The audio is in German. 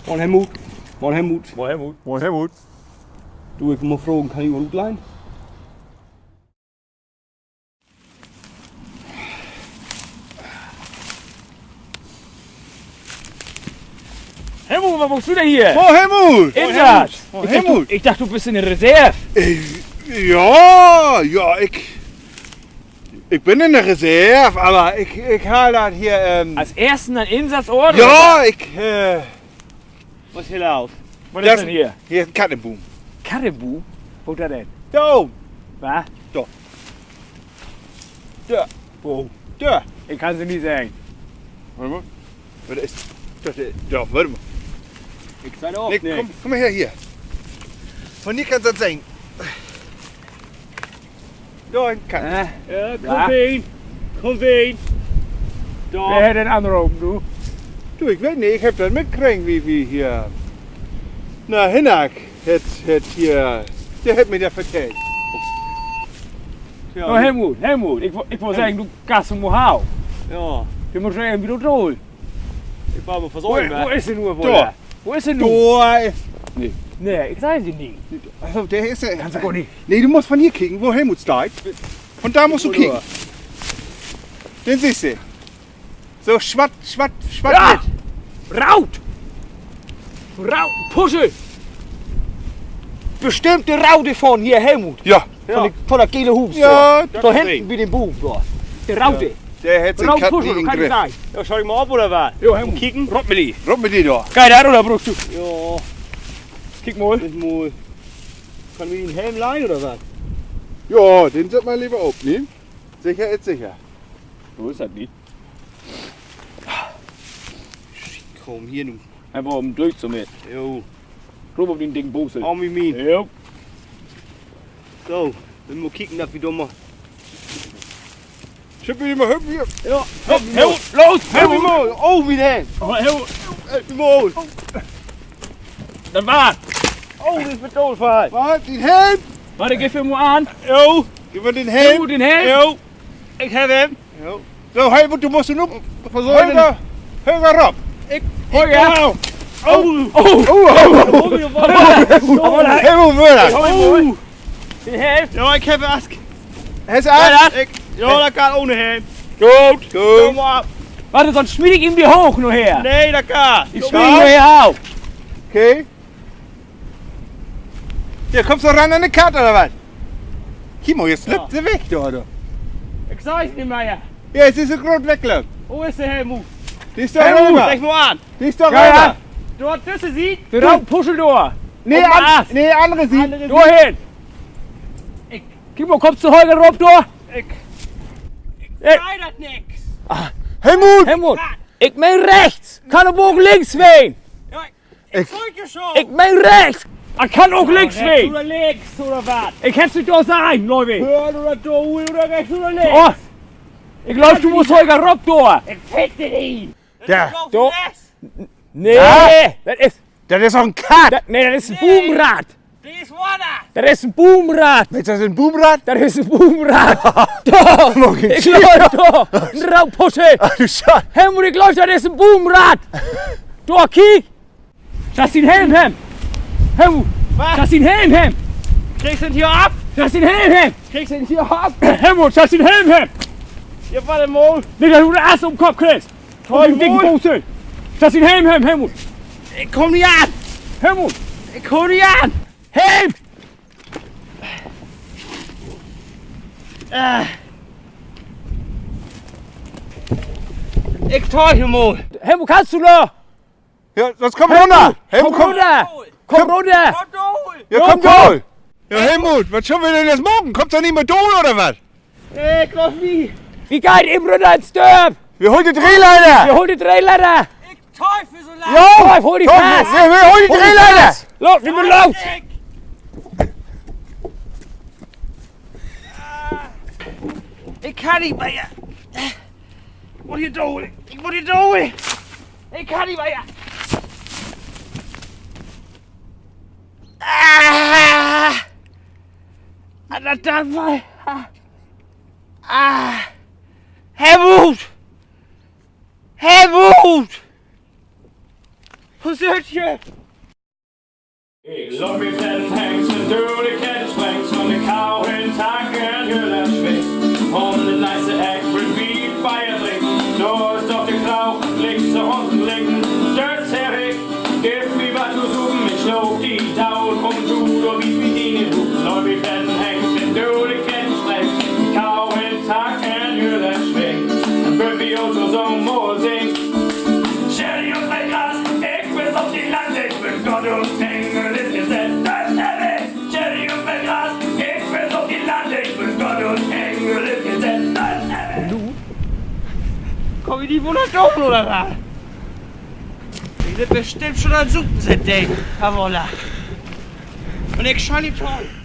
Moin Helmut. Moin Helmut. Moin Helmut. Moin Helmut. Du, ik wil maar vragen, kan je wel uitlijnen? Helmut, wat machst du denn hier? Moin Helmut. Inderdaad. Moin Helmut. Ik dacht, du bist in der Reserve. Ja, ik ben in de reserve, aber ik haal dat hier. Als ersten ein Einsatzort? Ja, Wat is heel oud? Was ist denn hier? Hier is een kattenboom. Karrebu? Wo ist das denn? Zo. Was? Ja. Wo? Ja. Ich kann sie nicht sagen. Warte mal. Wat is dat? Ja, warte mal. Ik zei erop. Nee, kom maar her, hier. Van hier kan dat zijn. Daar een kat. Ja, Ja. kom heen. Kom heen. Wer Daar. hat denn angerufen, du? Du, ik weet niet, ik heb dat mitgekregen wie hier. Nou, Hinnak het hier. Der heeft me dat verteld. Ja, Oh, Helmut. Ich wollte sagen, du kannst zum Mohau. Ja, Du musst ja irgendwie holen. ik wou me Wo verzorgen. ist denn nur, Da. Wo ist denn nur? Door is. Nee, ich sage sie nicht. Also, der ist er. Kannst du gar nicht. Nee, du musst von hier kicken, wo Helmut steht. Von da musst du kicken. Den siehst du. So schwatt. Ja! Raut! Puschel! Bestimmt de raude van hier, Helmut. Ja. Van dat gele hoes. Ja, Daar hinten bij de boom. De raude. der hat seinen Raut Kat Puschel, nicht in kann den ich Griff. sagen. Ja, zal ik maar op oder wat? Jo, Helmut. Kicken. Rob mir die. Rob mit dir da. Geil, da oder brauchst du? Ja, Kick mal. dat is mooi. Kan we een helm leihen oder wat? Ja, den sollte man lieber aufnehmen. Sicher ist sicher. So ist das nicht. Kom hier nu. Einfach um durchzumähen. Jo, Rob auf den Ding Buße. al mijn min. Jo. Zo, we moeten kijken dat we dan maar. Schipp mir mal, hüpp hier. Ja, Helmut, los! help me Helmut! mooi. Oh, wie dan? Oh, Helmut, Help me mooi. das war's. Oh, dit is mijn doodvaart. Was? Den Helm? Warte, gib mir mal an. Jo, Gib mir den Helm. Helmut, den Helm. jo. Ik heb hem. So, Helmut, du musst ihn nur versorgen. Holger Rob. Holger. Oh, Oh, oh, oh, weer wat. Helmut Wörder. Oh, den Helm. ja, ik heb ask. Hij is aan. Ja, dat kan ohne hem. Gut. Kom maar op. Warte, sonst schmied ich ihm die hoch nur her. Nee, dat kan. Ich schmied ihn nur her auf. Okay. Hier, kommst du ran an die Karte oder was? Kimo, jetzt slippt sie weg, da, oder? Ik zei het niet meer. Ja, es ist so groß weggelaufen. Hoe is de Helmut? Die ist doch Helmut, rüber. Zeg maar aan. Die ist doch Ja, rüber. ja. Dort tussen ziet. Der Raum puschel durch. Nee, Und was? nee, andere sieht. Andere Durchhin. Kimo, kommst du Holger Rob durch? Ik Hey. zei dat niks. Helmut! Helmut, ik meen rechts. Kan hem ook links ween. Ja, ik zeg je zo. Ik meen rechts. Ik kan ook links ween. Oder links oder wat? Ik heb ze door zijn, Leute. Hör oder do oder rechts oder links. Oh, ik geloof, du musst Holger Rob durch. Ik fick dir niet. Ja, Doch. Nee, Ja. dat is, das ist auch ein Kat. nee, dat is een Nee. boomrad. Die is water. Dat is een boomrad. Ist das ein Boomrad? Dat is een boomrad. Doch, ik geloof toch. Een raupusche. Ach du Scheiße. Helmut, ik geloof, dat is een boomrad. Doch, kijk. Dat is een helm. Helmut, Wat? dat is een helm. Kriegst du het hier ab? Dat is een helm. Kriegst du het hier ab? Helmut, dat is een helm. Je wat een mol. Nee, dat du de ass om kop krijgt. Op die dikke boomsel. Dat is een helm, Helmut. Ik kom niet aan. Helmut, Ik kom niet aan. helm. Ik tuig je mooi. Helmut, kannst du noch? Ja, sonst komm runter. Helmut, Komm runter. Komm runter. Wat doe je? Ja, komm, Komm, Kohl. Ja, Helmut, was schaffen wir denn jetzt morgen? Kommst du nicht mehr durch oder was? Ik geloof niet. Wie geht im runter ins Sturm? Wir holen die Drehleiter. Wir holen die Drehleiter. Ik tuig je zo laat. Ja, hol die Komm, fast. wir holen die Drehleiter. Los, nimm mal los. Ik kan niet meer. Wat je doen? Ik moet je doen. Ik kan niet meer. En dat dan mij. Helmut! Helmut! Posiertje! Ik loop met den hengst en door de kette springt som en kav en takken hylder sving. Om den nice akkurat beat fejring. Då stop det krav, blik så hånden længen. Størt ser ikke, gæft vi var til suppen med slå. De dag kom tur og vi fik ind i hus. Loop med den hengst en door de kette springt. Kav en takken hylder sving. En bøb vi også som målting. Ser de op med græs, ikke hvis op de langt ikke vil gå du penge lidt til selv. Døst er det, ser de op med græs, ikke hvis op de langt ikke vil gå du penge lidt til selv. Døst er det. Komm ich die Wunderdosen oder was? Die sind bestimmt schon an Suppen sind, Dave. Jawohl. Und ich schau nicht toll.